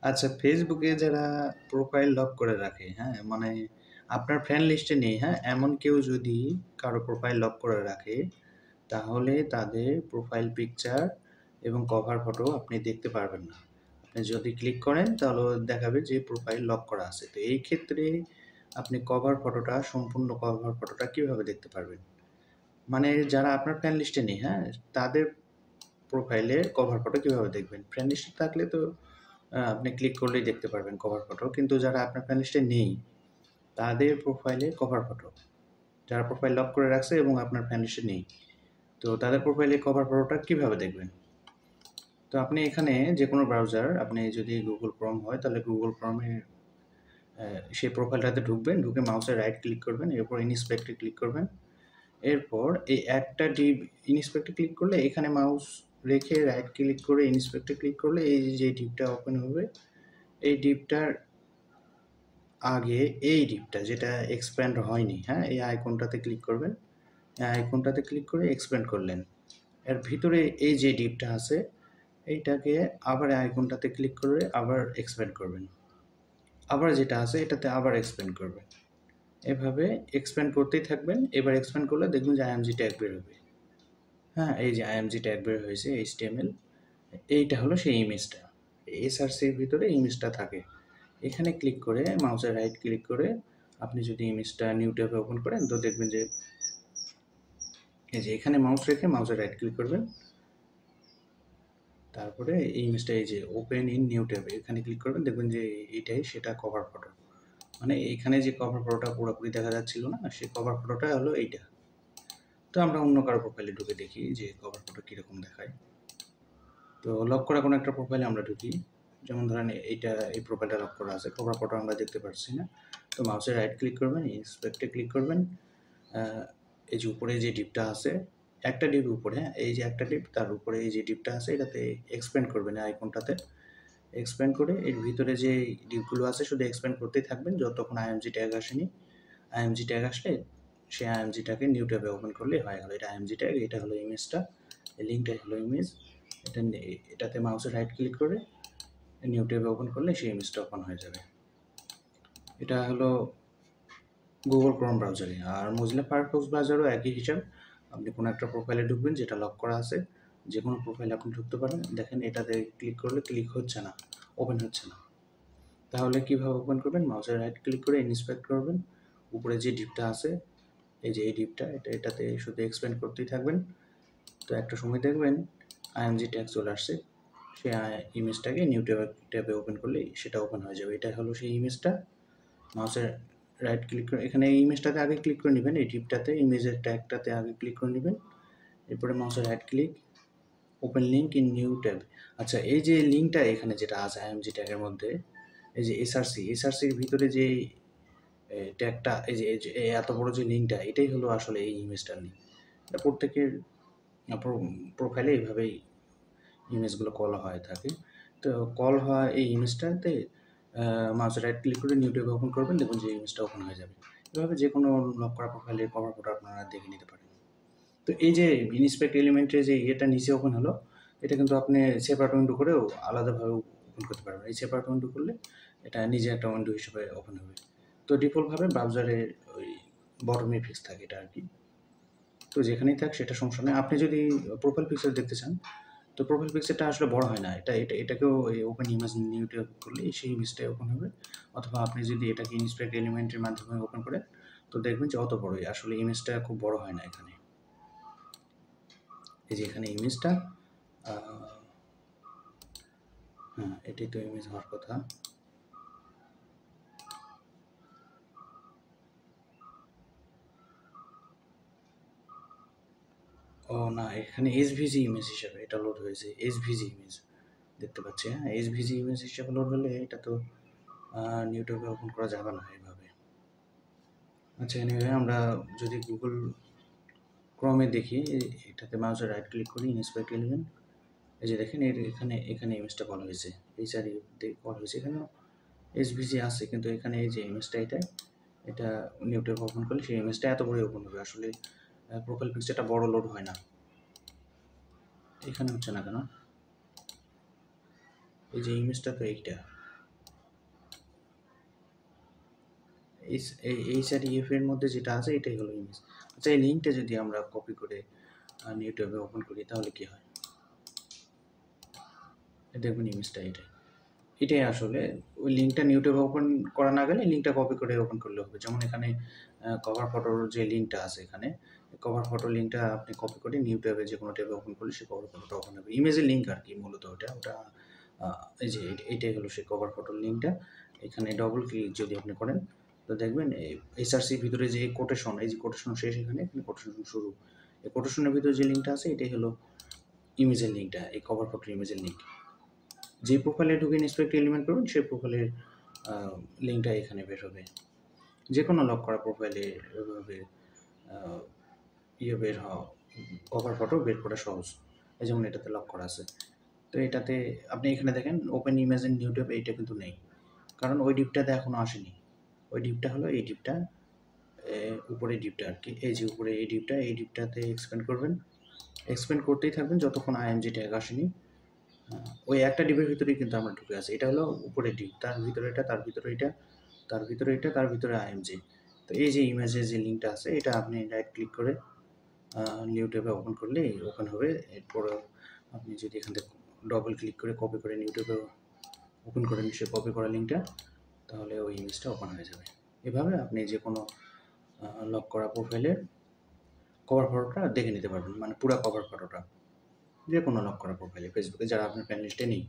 আচ্ছা, ফেসবুকে যারা প্রোফাইল লক করে রাখে, হ্যাঁ? মানে আপনার ফ্রেন্ড লিস্টে নেই, হ্যাঁ? এমন কেউ যদি কারো প্রোফাইল লক করে রাখে, তাহলে তাদের প্রোফাইল পিকচার এবং কভার ফটো আপনি দেখতে পারবেন না। আপনি যদি ক্লিক করেন তাহলে দেখাবে যে প্রোফাইল লক করা আছে। তো এই ক্ষেত্রে আপনি সম্পূর্ণ কভার ফটোটা কিভাবে দেখতে পারবেন? মানে যারা আপনার ফ্রেন্ড লিস্টে নেই, হ্যাঁ? তাদের প্রোফাইলের কভার ফটো কিভাবে দেখবেন? ফ্রেন্ড লিস্টে থাকলে তো আপনি ক্লিক করলেই দেখতে পারবেন কভার ফটো। কিন্তু যারা আপনার ফ্রেন্ড লিস্টে নেই, তাদের প্রোফাইলে কভার ফটো। যারা প্রোফাইল লক করে রাখছে এবং আপনার ফ্রেন্ড লিস্টে নেই। তো তাদের প্রোফাইলে কভার ফটোটা কিভাবে দেখবেন? তো আপনি এখানে যেকোনো ব্রাউজার, আপনি যদি Google Chrome হয় তাহলে Google Chrome এ সেই প্রোফাইলটাতে ঢুকবেন, ঢুকে মাউসের রাইট ক্লিক করবেন, এরপর ইন্সপেক্ট এ ক্লিক করবেন। এরপর এই একটা ডিভ ইন্সপেক্ট এ ক্লিক করলে এখানে মাউস রেখে রাইট ক্লিক করে ইন্সপেক্ট এ ক্লিক করলে এই যে ডিভটা ওপেন হবে, এই ডিভটার আগে এই ডিভটা যেটা এক্সপ্যান্ড হয়নি, হ্যাঁ? এই আইকনটাতে ক্লিক করবেন। এই আইকনটাতে ক্লিক করে এক্সপ্যান্ড করলেন। এর ভিতরে এই যে ডিভটা আছে, এইটাকে আবার এই আইকনটাতে ক্লিক করে আবার এক্সপ্যান্ড করবেন। আবার যেটা আছে এটাতে আবার এক্সপ্যান্ড করবেন। এভাবে এক্সপ্যান্ড করতেই থাকবেন। এবার এক্সপ্যান্ড করলে দেখবেন যে আইএমজি ট্যাগ বের হবে। হ্যাঁ? এই যে আইএমজি ট্যাগ বের হয়েছে HTML, এইটা হলো সেই ইমেজটা। এসআরসির ভিতরে ইমেজটা থাকে। এখানে ক্লিক করে মাউসের রাইট ক্লিক করে আপনি যদি ইমেজটা নিউ ট্যাবে ওপেন করেন তো দেখবেন যে এই যে এখানে মাউস রেখে মাউসের রাইট ক্লিক করবেন। তারপরে এই ইমেজটা এই যে ওপেন ইন নিউ ট্যাব এখানে ক্লিক করবেন, দেখবেন যে এইটাই সেটা কভার ফটো। মানে এখানে যে কভার ফটোটা পুরোপুরি দেখা যাচ্ছিল না, সেই কভার ফটোটা হলো এইটা। তো আমরা অন্য কারো প্রোফাইলে ঢুকে দেখি যে কভার ফটো কীরকম দেখায়। তো লক করা কোনো একটা প্রোফাইলে আমরা ঢুকি। যেমন ধরেন এই প্রোফাইলটা লক করা আছে, কভার ফটো আমরা দেখতে পারছি না। তো মাউসে রাইট ক্লিক করবেন, ইন্সপেক্টে ক্লিক করবেন। এই যে উপরে যে ডিপটা আছে, একটা ডিপ উপরে, হ্যাঁ? এই যে একটা ডিপ, তার উপরে এই যে ডিপটা আছে এটাতে এক্সপ্যান্ড করবেন এই আইকনটাতে। এক্সপ্যান্ড করে এর ভিতরে যে ডিপগুলো আছে শুধু এক্সপ্যান্ড করতেই থাকবেন যতক্ষণ আইএমজি ট্যাগ আসেনি। আইএমজি ট্যাগ আসলে সেই আইএমজিটাকে নিউ ট্যাবে ওপেন করলেই হয়ে গেল। এটা আইএমজি ট্যাগ, এটা হলো ইমেজটা, এই লিঙ্কটাই হলো ইমেজ। এটাতে মাউসে রাইট ক্লিক করে নিউ ট্যাবে ওপেন করলে সেই ইমেজটা ওপেন হয়ে যাবে। এটা হলো Google Chrome ব্রাউজারে। আর Mozilla Firefox ব্রাউজারও একই হিসাব। আপনি কোনো একটা প্রোফাইলে ঢুকবেন যেটা লক করা আছে। যেকোনো প্রোফাইলে আপনি ঢুকতে পারেন। দেখেন এটাতে ক্লিক করলে ক্লিক হচ্ছে না, ওপেন হচ্ছে না। তাহলে কিভাবে ওপেন করবেন? মাউসের রাইট ক্লিক করে ইন্সপেক্ট করবেন। উপরে যে ডিপটা আছে, এই যে এই ডিপটা, এটাতে শুধু এক্সপ্যান্ড করতেই থাকবেন। তো একটা সময় দেখবেন আইএমজি ট্যাগ চলে আসছে। সেই ইমেজটাকে নিউ ট্যাবে ওপেন করলেই সেটা ওপেন হয়ে যাবে। এটা হলো সেই ইমেজটা। মাউসের রাইট ক্লিক করে এখানে এই ইমেজটাতে আগে ক্লিক করে নেবেন, এই টিপটাতে ইমেজের ট্যাগটাতে আগে ক্লিক করে নেবেন। এরপরে মাউসের right click, open link in new tab. আচ্ছা, এই যে লিঙ্কটা এখানে যেটা আছে আইএমজি ট্যাগের মধ্যে, এই যে এসআরসির ভিতরে যে ট্যাগটা, এই যে এত বড় যে লিঙ্কটা, এটাই হলো আসলে এই ইমেজটার লিঙ্ক। এটা প্রত্যেকের প্রোফাইলে এইভাবেই ইমেজগুলো কল হয়ে থাকে। তো কল হওয়া এই ইমেজটাতে মাউসের রাইট ক্লিক করে নিউ ট্যাব ওপেন করবেন, দেখুন যে ইমেজটা ওপেন হয়ে যাবে। এভাবে যে কোনো লক করা প্রোফাইলের কভার ফটো আপনারা দেখে নিতে পারেন। তো এই যে ইন্সপেক্ট এলিমেন্টের যে ইয়েটা নিচে ওপেন হলো, এটা কিন্তু আপনি সেপারেট উইন্ডো করেও আলাদাভাবে ওপেন করতে পারবেন। এই সেপারেট উইন্ডো করলে এটা নিজে একটা উইন্ডো হিসেবে ওপেন হবে। তো ডিফল্টভাবে ব্রাউজারে ওই বটমে ফিক্স থাকে এটা আর কি। তো যেখানেই থাক সেটা সমস্যা নেই। আপনি যদি প্রোফাইল পিকচার দেখতে চান, তো প্রোফাইল পিকচারটা আসলে বড় হয় না। এটাকেও এই ওপেন ইমেজ নিউ ট্যাব করলে সেই ইমেজটাই ওপেন হবে। অথবা আপনি যদি এটাকে ইন্সপেক্ট এলিমেন্টের মাধ্যমে ওপেন করেন, তো দেখবেন যে অত বড়ই। আসলে ইমেজটা খুব বড় হয় না এখানে। এই যে এখানে ইমেজটা, হ্যাঁ, এটাই তো ইমেজ হওয়ার কথা। ও না, এখানে এসভিজি ইমেজ হিসাবে এটা লোড হয়েছে। এসভিজি ইমেজ দেখতে পাচ্ছি, হ্যাঁ? এসভিজি ইমেজ হিসাবে লোড হলে এটা তো নিউ ট্যাবে ওপেন করা যাবে না এভাবে। আচ্ছা, এনিওয়ে আমরা যদি গুগল ক্রমে দেখি, এটাতে মাউসের রাইট ক্লিক করি, ইন্সপেক্ট এলিমেন্ট। এই যে দেখেন এখানে ইমেজটা কল হয়েছে। এইচআরই কল হয়েছে। এখানেও এসভিজি আছে, কিন্তু এখানে এই যে ইমেজটা এটা নিউ ট্যাব ওপেন করলে সেই ইমেজটা এত বড়ই ওপেন হবে। আসলে প্রোফাইল পিকচারটা বড় লোড হয় না। এখানে হচ্ছে না কেন? এই যে ইমেজটা তো এইটা। এইচআরইএফ এর মধ্যে যেটা আছে এটাই হলো ইমেজ। আচ্ছা, এই লিঙ্কটা যদি আমরা কপি করে নিউ ট্যাবে ওপেন করি তাহলে কি হয়? দেখবেন ইমেজটা এটাই। এটাই আসলে ওই লিঙ্কটা নিউ ট্যাবে ওপেন করা না গেলে লিঙ্কটা কপি করে ওপেন করলে হবে। যেমন এখানে কভার ফটোর যে লিঙ্কটা আছে এখানে, কভার ফটো লিঙ্কটা আপনি কপি করে নিউ ট্যাবে যেকোনো ট্যাবে ওপেন করলে সেই কভার ফটোটা ওপেন হবে। ইমেজের লিঙ্ক আরকি মূলত ওটা এই যে এইটাই হলো সেই কভার ফটোর লিঙ্কটা। এখানে ডবল ক্লিক যদি আপনি করেন তো দেখবেন এসআরসির ভিতরে যে কোটেশন, এই যে কোটেশন শেষ এখানে কোটেশন শুরু। এই কোটেশনের ভিতরে যে লিঙ্কটা আছে এটাই হলো ইমেজের লিঙ্কটা, এই কভার ফটোর ইমেজের লিঙ্ক। যে প্রোফাইলে ঢুকে ইন্সপেক্ট এলিমেন্ট করবেন সেই প্রোফাইলের লিঙ্কটা এখানে বের হবে। যে কোনো লক করা প্রোফাইলে এভাবে বের হওয়া কভার ফটো বের করা সহজ। এই যেমন এটাতে লক করা আছে। তো এটাতে আপনি এখানে দেখেন open image in new tab, এইটা কিন্তু নেই। কারণ ওই ডিপটাতে এখনও আসেনি। ওই ডিপটা হলো এই ডিপটা, উপরের ডিপটা আরকি। এই যে উপরে এই ডিপটাতে এক্সপ্যান্ড করবেন। এক্সপ্যান্ড করতেই থাকবেন যতক্ষণ আইএমজি ট্যাগ আসেনি। ওই একটা ডিপের ভিতরেই কিন্তু আমরা ঢুকে আছি। এটা হলো উপরের ডিপ, তার ভিতরে এটা, তার ভিতরে এটা, তার ভিতরে এটা, তার ভিতরে আইএমজি। তো এই যে ইমেজের যে লিঙ্কটা আছে এটা আপনি রাইট ক্লিক করে নিউ ট্যাবে ওপেন করলেই ওপেন হবে। এরপরে আপনি যদি এখান থেকে ডবল ক্লিক করে কপি করে নিউ ট্যাবে ওপেন করে সেই কপি করা লিঙ্কটা, তাহলে ওই ইমেজটা ওপেন হয়ে যাবে। এভাবে আপনি যে কোনো লক করা প্রোফাইলের কভার ফটোটা দেখে নিতে পারবেন, মানে পুরা কভার ফটোটা। যে কোনো লক করা প্রোফাইলে ফেসবুকে যারা আপনার ফ্রেন্ড লিস্টে নেই।